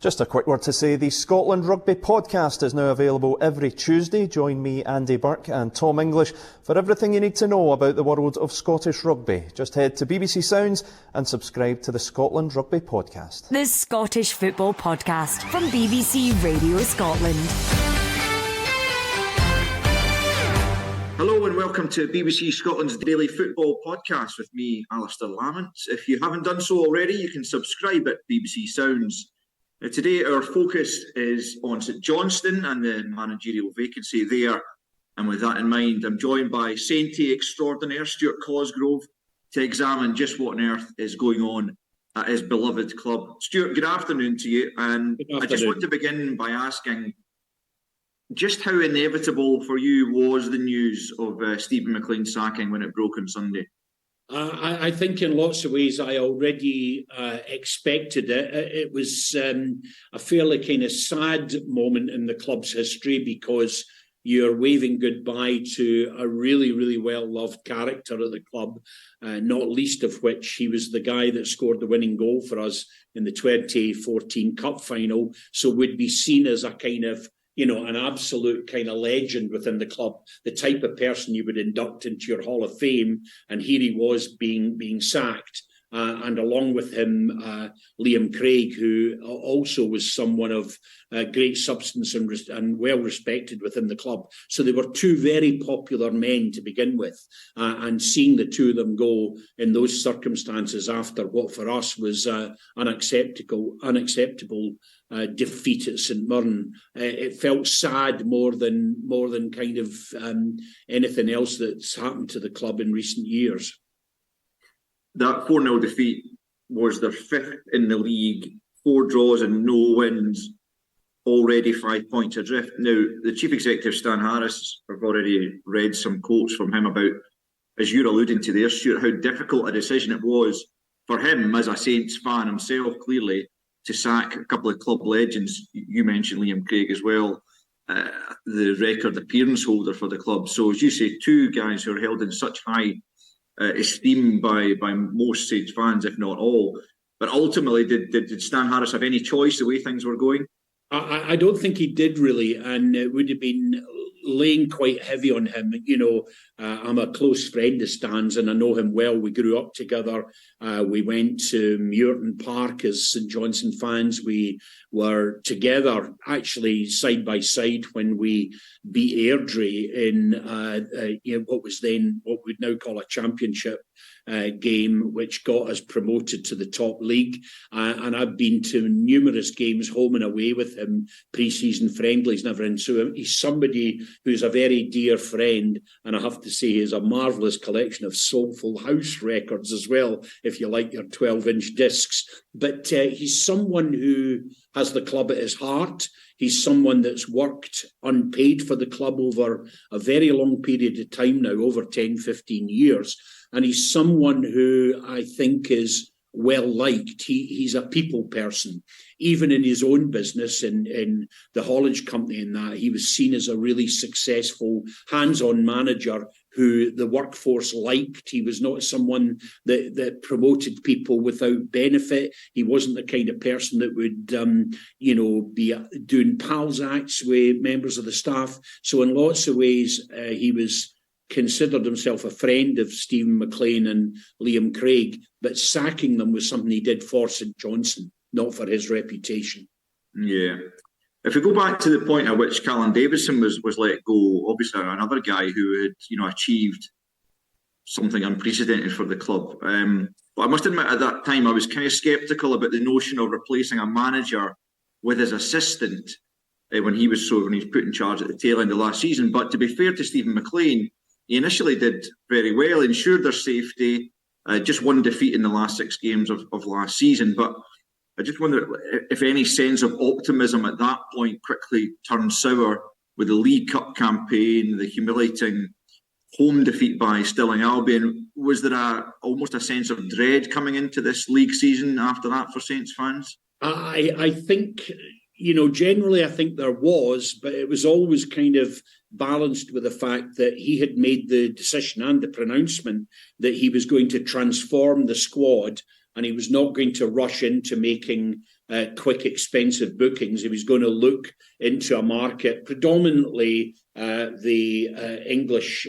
Just a quick word to say the Scotland Rugby podcast is now available every Tuesday. Join me, Andy Burke and Tom English for everything you need to know about the world of Scottish rugby. Just head to BBC Sounds and subscribe to the Scotland Rugby podcast. The Scottish Football Podcast from BBC Radio Scotland. Hello and welcome to BBC Scotland's Daily Football Podcast with me, Alistair Lamont. If you haven't done so already, you can subscribe at BBC Sounds. Now, today our focus is on St Johnstone and the managerial vacancy there. And with that in mind, I'm joined by Saintie extraordinaire Stuart Cosgrove to examine just what on earth is going on at his beloved club. Stuart, good afternoon to you. And I just want to begin by asking just how inevitable for you was the news of Steven MacLean sacking when it broke on Sunday? I think in lots of ways I already expected it. It was a fairly kind of sad moment in the club's history because you're waving goodbye to a really, really well-loved character at the club, not least of which he was the guy that scored the winning goal for us in the 2014 Cup final, so would be seen as a kind of, you know, an absolute kind of legend within the club, the type of person you would induct into your Hall of Fame. And here he was being sacked. And along with him, Liam Craig, who also was someone of great substance and well-respected within the club. So they were two very popular men to begin with. And seeing the two of them go in those circumstances after what for us was unacceptable defeat at St Mirren, it felt sad more than kind of anything else that's happened to the club in recent years. That 4-0 defeat was their fifth in the league, 4 draws and no wins, already 5 points adrift. Now, the Chief Executive, Stan Harris, I've already read some quotes from him about, as you're alluding to there, Stuart, how difficult a decision it was for him as a Saints fan himself, clearly, to sack a couple of club legends. You mentioned Liam Craig as well, the record appearance holder for the club. So, as you say, two guys who are held in such high esteem by most Saints fans, if not all. But ultimately, did Stan Harris have any choice the way things were going? I don't think he did really, and it would have been laying quite heavy on him. You know, I'm a close friend of Stan's and I know him well. We grew up together. We went to Muirton Park as St Johnstone fans. We were together actually side by side when we beat Airdrie in what we'd now call a championship game, which got us promoted to the top league. And I've been to numerous games home and away with him, pre-season friendlies and everything. So he's somebody who's a very dear friend, and I have to say he has a marvellous collection of soulful house records as well, if you like your 12-inch discs. But he's someone who has the club at his heart. He's someone that's worked unpaid for the club over a very long period of time now, over 10, 15 years. And he's someone who I think is well-liked. He's a people person. Even in his own business, in the haulage company and that, he was seen as a really successful hands-on manager who the workforce liked. He was not someone that promoted people without benefit. He wasn't the kind of person that would, be doing pals acts with members of the staff. So in lots of ways, he was considered himself a friend of Steven MacLean and Liam Craig, but sacking them was something he did for St Johnstone, not for his reputation. Yeah. If we go back to the point at which Callum Davison was let go, obviously another guy who had, achieved something unprecedented for the club. But I must admit at that time I was kind of sceptical about the notion of replacing a manager with his assistant when he was put in charge at the tail end of last season. But to be fair to Steven MacLean, he initially did very well, ensured their safety, just one defeat in the last 6 games of last season. But I just wonder if any sense of optimism at that point quickly turned sour with the League Cup campaign, the humiliating home defeat by Stirling Albion. Was there almost a sense of dread coming into this league season after that for Saints fans? I think, generally I think there was, but it was always kind of balanced with the fact that he had made the decision and the pronouncement that he was going to transform the squad and he was not going to rush into making quick, expensive bookings. He was going to look into a market, predominantly the English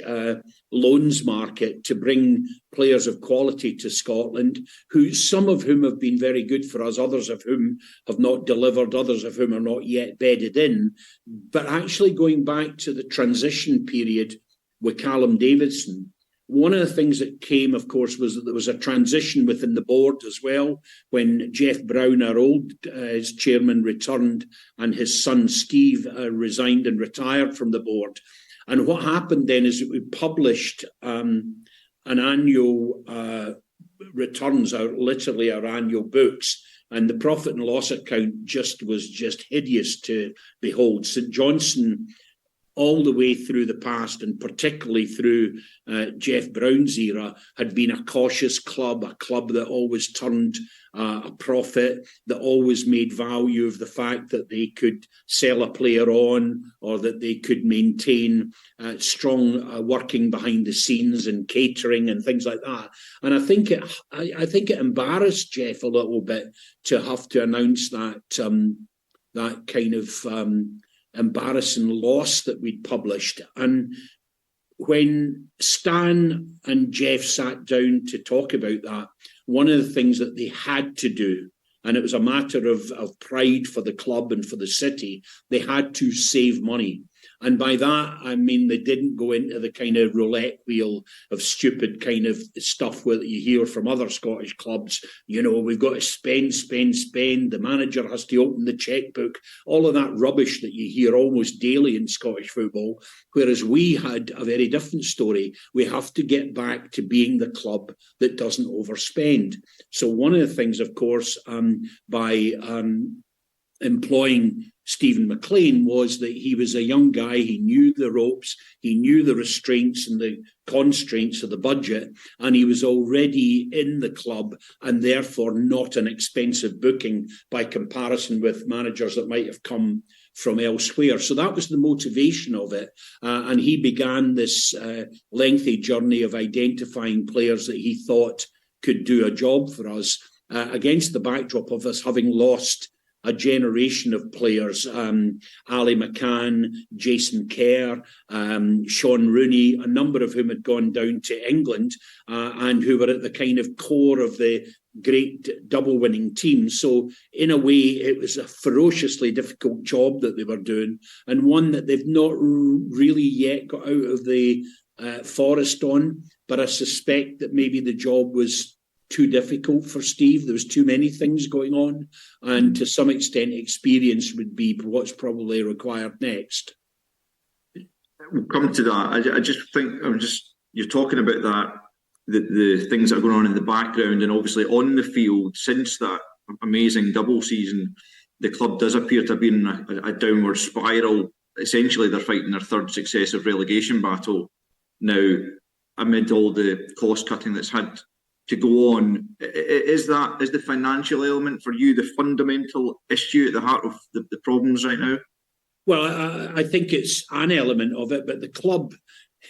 loans market, to bring players of quality to Scotland, some of whom have been very good for us, others of whom have not delivered, others of whom are not yet bedded in. But actually going back to the transition period with Callum Davidson, one of the things that came, of course, was that there was a transition within the board as well, when Jeff Brown, our old chairman, returned and his son Steve resigned and retired from the board. And what happened then is that we published an annual returns, literally our annual books, and the profit and loss account was just hideous to behold. St Johnstone, all the way through the past, and particularly through Jeff Brown's era, had been a cautious club, a club that always turned a profit, that always made value of the fact that they could sell a player on, or that they could maintain strong working behind the scenes and catering and things like that. And I think it embarrassed Jeff a little bit to have to announce that kind of embarrassing loss that we'd published. And when Stan and Jeff sat down to talk about that, one of the things that they had to do, and it was a matter of pride for the club and for the city, they had to save money. And by that, I mean, they didn't go into the kind of roulette wheel of stupid kind of stuff that you hear from other Scottish clubs. You know, we've got to spend. The manager has to open the checkbook. All of that rubbish that you hear almost daily in Scottish football. Whereas we had a very different story. We have to get back to being the club that doesn't overspend. So one of the things, of course, by employing Steven MacLean, was that he was a young guy. He knew the ropes, he knew the restraints and the constraints of the budget, and he was already in the club and therefore not an expensive booking by comparison with managers that might have come from elsewhere. So that was the motivation of it. And he began this lengthy journey of identifying players that he thought could do a job for us, against the backdrop of us having lost a generation of players, Ali McCann, Jason Kerr, Sean Rooney, a number of whom had gone down to England and who were at the kind of core of the great double-winning team. So in a way, it was a ferociously difficult job that they were doing, and one that they've not really yet got out of the forest on. But I suspect that maybe the job was too difficult for Steve. There was too many things going on, and to some extent experience would be what's probably required next. We'll come to that. I just think you're talking about that, the things that are going on in the background, and obviously on the field. Since that amazing double season, the club does appear to have been a downward spiral. Essentially, they're fighting their third successive relegation battle now, amid all the cost cutting that's had to go on. Is the financial element for you the fundamental issue at the heart of the problems right now? Well, I think it's an element of it, but the club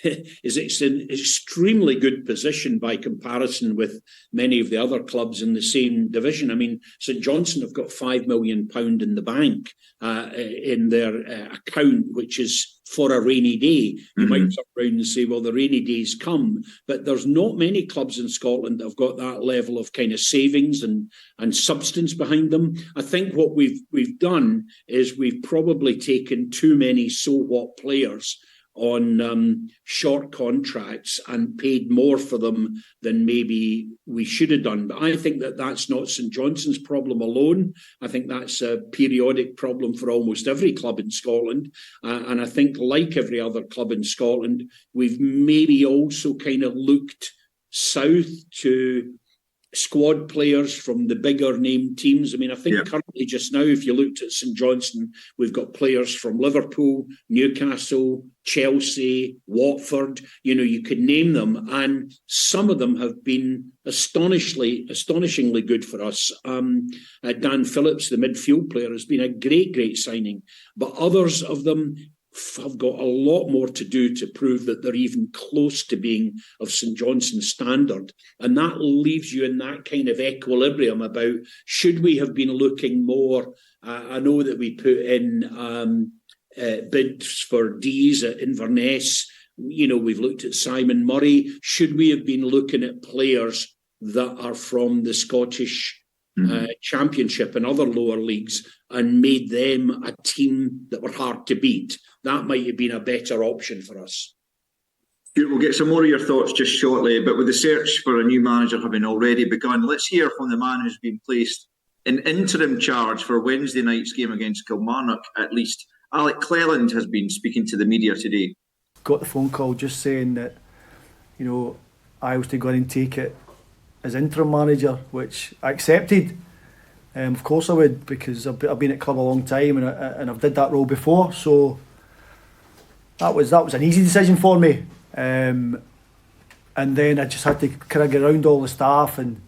is in extremely good position by comparison with many of the other clubs in the same division. I mean, St Johnstone have got £5 million in the bank in their account, which is for a rainy day. You might turn around and say, well, the rainy days come, but there's not many clubs in Scotland that have got that level of kind of savings and substance behind them. I think what we've done is we've probably taken too many so-what players on short contracts and paid more for them than maybe we should have done. But I think that that's not St Johnstone's problem alone. I think that's a periodic problem for almost every club in Scotland. And I think, like every other club in Scotland, we've maybe also kind of looked south to squad players from the bigger name teams. I mean, I think currently just now, if you looked at St Johnstone, we've got players from Liverpool, Newcastle, Chelsea, Watford. You know, you could name them, and some of them have been astonishingly good for us. Dan Phillips, the midfield player, has been a great signing, but others of them have got a lot more to do to prove that they're even close to being of St Johnstone standard. And that leaves you in that kind of equilibrium about, should we have been looking more? I know that we put in bids for D's at Inverness. We've looked at Simon Murray. Should we have been looking at players that are from the Scottish Championship and other lower leagues and made them a team that were hard to beat? That might have been a better option for us. We'll get some more of your thoughts just shortly, but with the search for a new manager having already begun, let's hear from the man who's been placed in interim charge for Wednesday night's game against Kilmarnock, at least. Alex Cleland has been speaking to the media today. Got the phone call just saying that, I was to go in and take it as interim manager, which I accepted. Of course I would, because I've been at club a long time and I've did that role before. So that was an easy decision for me. And then I just had to kind of get around all the staff and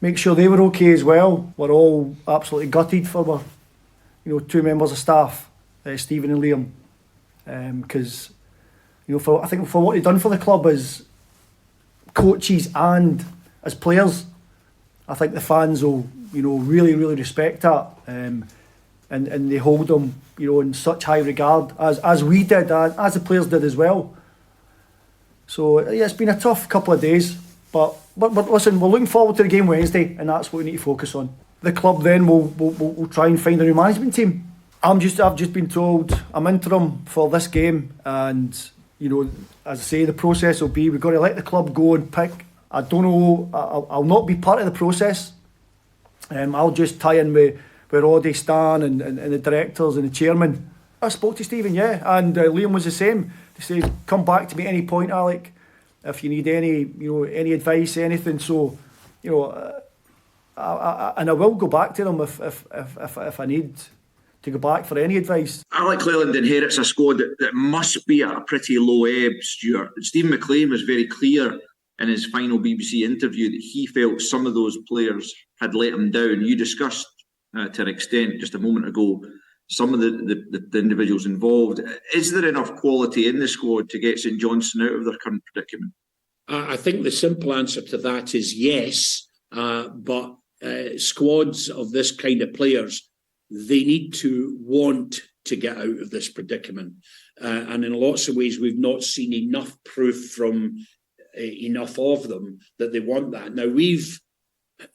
make sure they were okay as well. We're all absolutely gutted for our, two members of staff, Steven and Liam, because I think for what they've done for the club as coaches and as players, I think the fans will really respect that, and they hold them in such high regard as we did, and as the players did as well. So yeah, it's been a tough couple of days, but listen, we're looking forward to the game Wednesday, and that's what we need to focus on. The club then will try and find a new management team. I've just been told I'm interim for this game, and as I say, the process will be, we've got to let the club go and pick. I don't know, I'll not be part of the process. I'll just tie in with Roddy, Stan and the directors and the chairman. I spoke to Stephen, and Liam was the same. They said, come back to me at any point, Alec, if you need any advice, anything. So, and I will go back to them if I need to go back for any advice. Alex Cleland inherits a squad that must be at a pretty low ebb, Stuart. Steven MacLean was very clear in his final BBC interview that he felt some of those players had let him down. You discussed to an extent just a moment ago some of the individuals involved. Is there enough quality in the squad to get St Johnstone out of their current predicament? I think the simple answer to that is yes, but squads of this kind of players, they need to want to get out of this predicament. And in lots of ways, we've not seen enough proof from enough of them that they want that. Now,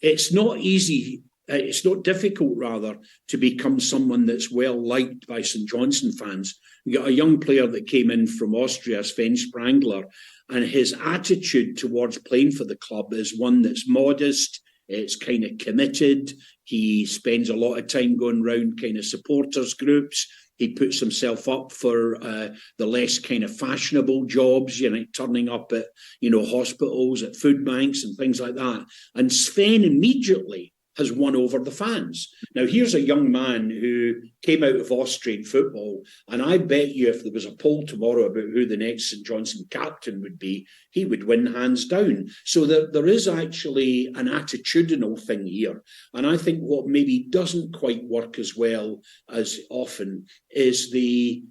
it's not easy, it's not difficult, rather, to become someone that's well liked by St Johnstone fans. You got a young player that came in from Austria, Sven Sprangler, and his attitude towards playing for the club is one that's modest, it's kind of committed. He spends a lot of time going round kind of supporters groups. He puts himself up for the less kind of fashionable jobs, turning up at, hospitals, at food banks and things like that. And Sven immediately has won over the fans. Now, here's a young man who came out of Austrian football, and I bet you if there was a poll tomorrow about who the next St Johnstone captain would be, he would win hands down. So there is actually an attitudinal thing here. And I think what maybe doesn't quite work as well as often is the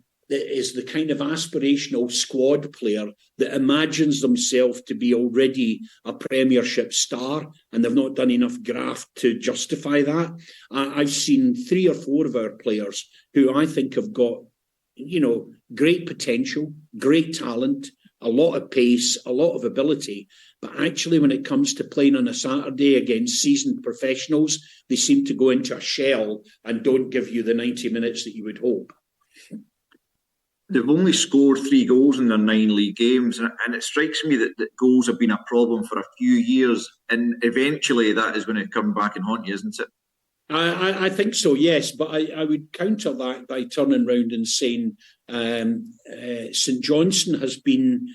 kind of aspirational squad player that imagines themselves to be already a Premiership star, and they've not done enough graft to justify that. I've seen 3 or 4 of our players who I think have got, great potential, great talent, a lot of pace, a lot of ability. But actually, when it comes to playing on a Saturday against seasoned professionals, they seem to go into a shell and don't give you the 90 minutes that you would hope. They've only scored 3 goals in their 9 league games, and it strikes me that goals have been a problem for a few years, and eventually that is going to come back and haunt you, isn't it? I think so, yes, but I would counter that by turning round and saying St Johnstone has been,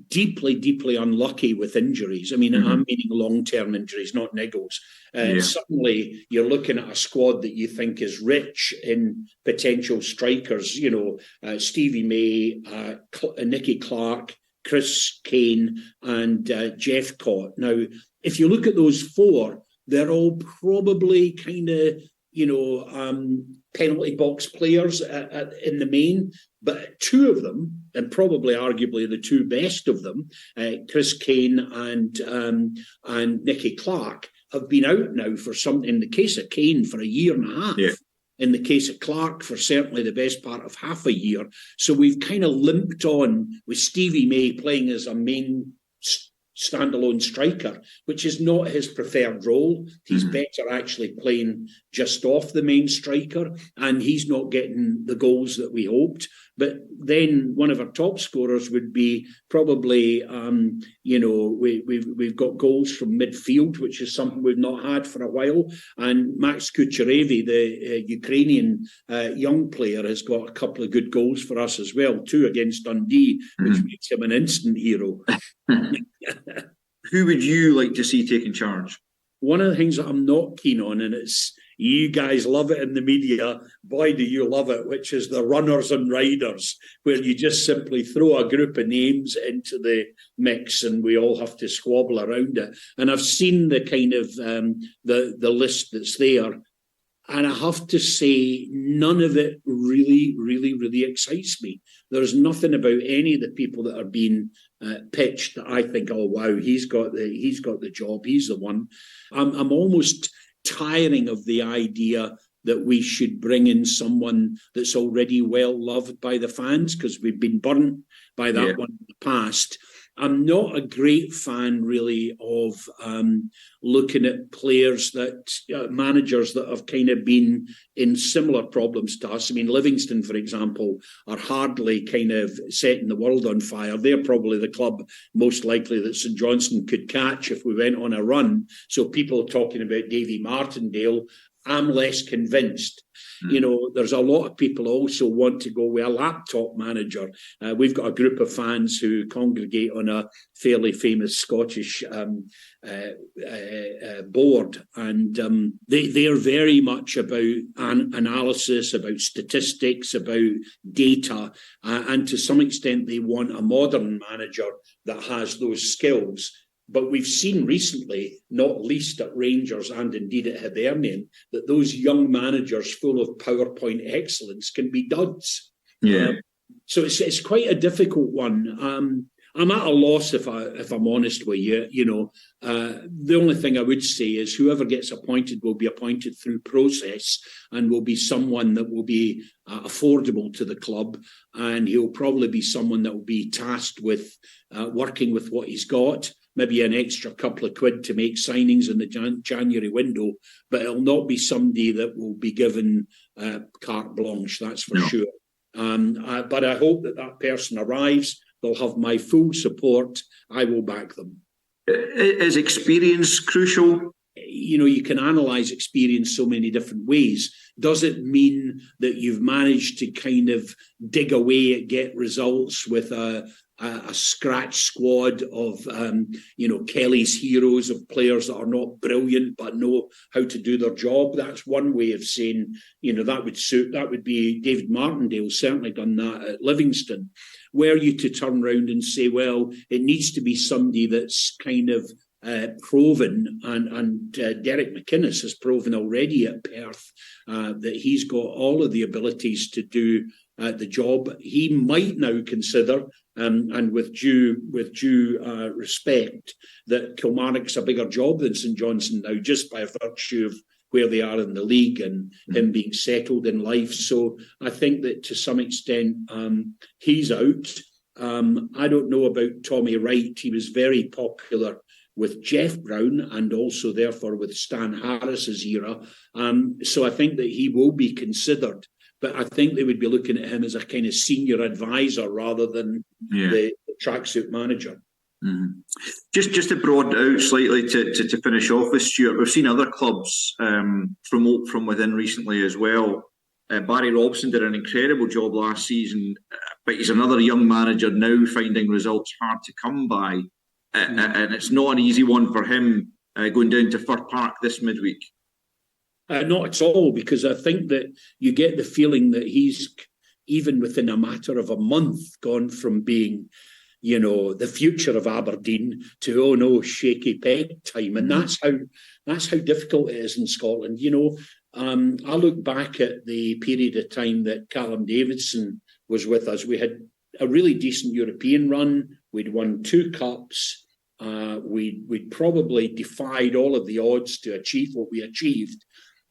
deeply unlucky with injuries. I mean, I'm meaning long-term injuries, not niggles. Suddenly, you're looking at a squad that you think is rich in potential strikers. Stevie May, Nicky Clark, Chris Kane, and Jeff Cott. Now, if you look at those 4, they're all probably kind of penalty box players in the main, but two of them, and probably arguably the two best of them, Chris Kane and Nicky Clark, have been out now for some, in the case of Kane, for a year and a half. Yeah. In the case of Clark, for certainly the best part of half a year. So we've kind of limped on with Stevie May playing as a main standalone striker, which is not his preferred role. He's better actually playing just off the main striker, and he's not getting the goals that we hoped. But then one of our top scorers would be probably, we've got goals from midfield, which is something we've not had for a while. And Max Kucherevi, the Ukrainian young player, has got a couple of good goals for us as well, two against Dundee, which makes him an instant hero. Who would you like to see taking charge? One of the things that I'm not keen on, and it's, you guys love it in the media, boy do you love it, which is the runners and riders, where you just simply throw a group of names into the mix and we all have to squabble around it. And I've seen the kind of the list that's there, and I have to say none of it really excites me. There's nothing about any of the people that are being pitched that I think, oh wow, he's got the job, he's the one. I'm almost tiring of the idea that we should bring in someone that's already well loved by the fans, because we've been burnt by that one in the past. I'm not a great fan, really, of looking at players that managers that have kind of been in similar problems to us. I mean, Livingston, for example, are hardly kind of setting the world on fire. They're probably the club most likely that St Johnstone could catch if we went on a run. So people talking about Davy Martindale, I'm less convinced. There's a lot of people also want to go with a laptop manager. We've got a group of fans who congregate on a fairly famous Scottish board, and they're very much about analysis, about statistics, about data, and to some extent they want a modern manager that has those skills. But we've seen recently, not least at Rangers and indeed at Hibernian, that those young managers full of PowerPoint excellence can be duds. Yeah. So it's quite a difficult one. I'm at a loss if I'm honest with you. The only thing I would say is whoever gets appointed will be appointed through process and will be someone that will be affordable to the club, and he'll probably be someone that will be tasked with working with what he's got. Maybe an extra couple of quid to make signings in the January window, but it'll not be somebody that will be given carte blanche, that's for sure. But I hope that person arrives. They'll have my full support. I will back them. Is experience crucial? You can analyse experience so many different ways. Does it mean that you've managed to kind of dig away at get results with a scratch squad of, Kelly's heroes, of players that are not brilliant but know how to do their job? That's one way of saying, that would suit. That would be David Martindale, certainly done that at Livingston. Were you to turn around and say, well, it needs to be somebody that's kind of proven, and Derek McInnes has proven already at Perth that he's got all of the abilities to do the job. He might now consider, and with due respect, that Kilmarnock's a bigger job than St Johnstone now, just by virtue of where they are in the league and him being settled in life. So I think that to some extent he's out. I don't know about Tommy Wright. He was very popular with Jeff Brown and also therefore with Stan Harris's era. So I think that he will be considered, but I think they would be looking at him as a kind of senior advisor rather than the tracksuit manager. Mm-hmm. Just to broaden out slightly to finish off with Stuart, we've seen other clubs promote from within recently as well. Barry Robson did an incredible job last season, but he's another young manager now finding results hard to come by. And it's not an easy one for him going down to Fir Park this midweek. Not at all, because I think that you get the feeling that he's, even within a matter of a month, gone from being, the future of Aberdeen to, oh no, shaky peg time. And that's how difficult it is in Scotland. I look back at the period of time that Callum Davidson was with us. We had a really decent European run. We'd won 2 cups. We'd probably defied all of the odds to achieve what we achieved.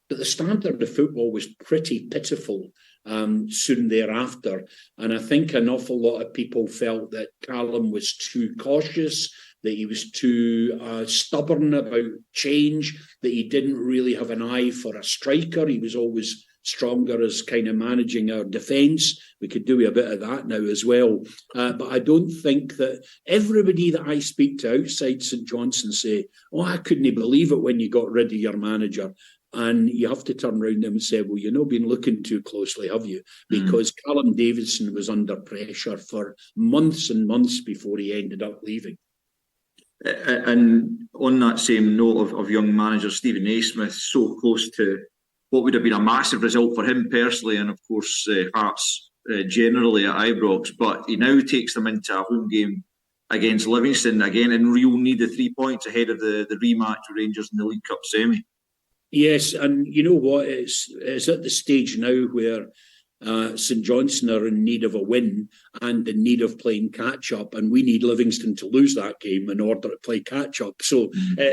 But the standard of football was pretty pitiful soon thereafter. And I think an awful lot of people felt that Callum was too cautious, that he was too stubborn about change, that he didn't really have an eye for a striker. He was always stronger as kind of managing our defence. We could do a bit of that now as well. But I don't think that everybody that I speak to outside St Johnstone say, oh, I couldn't believe it when you got rid of your manager. And you have to turn around them and say, well, you've not been looking too closely, have you? Because Callum Davidson was under pressure for months and months before he ended up leaving. And on that same note of young manager Stephen Naismith, so close to what would have been a massive result for him personally, and of course Hearts generally at Ibrox, but he now takes them into a home game against Livingston, again in real need of 3 points ahead of the rematch with Rangers in the League Cup semi. Yes, and you know what? It's at the stage now where St Johnstone are in need of a win and in need of playing catch-up, and we need Livingston to lose that game in order to play catch-up. So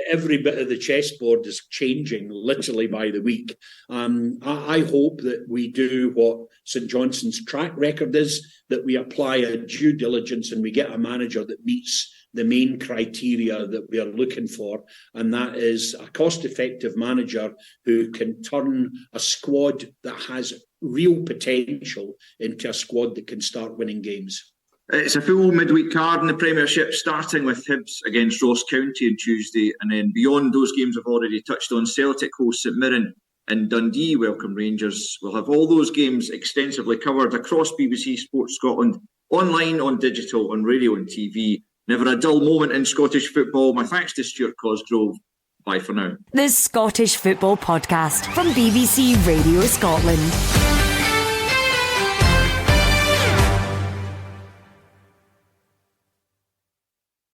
every bit of the chessboard is changing literally by the week. I hope that we do what St Johnstone's track record is, that we apply a due diligence and we get a manager that meets the main criteria that we are looking for, and that is a cost-effective manager who can turn a squad that has real potential into a squad that can start winning games. It's a full midweek card in the Premiership, starting with Hibs against Ross County on Tuesday, and then beyond those games I've already touched on, Celtic host St Mirren and Dundee welcome Rangers. We'll have all those games extensively covered across BBC Sports Scotland, online, on digital, on radio and TV. Never a dull moment in Scottish football. My thanks to Stuart Cosgrove. Bye for now. The Scottish Football Podcast from BBC Radio Scotland.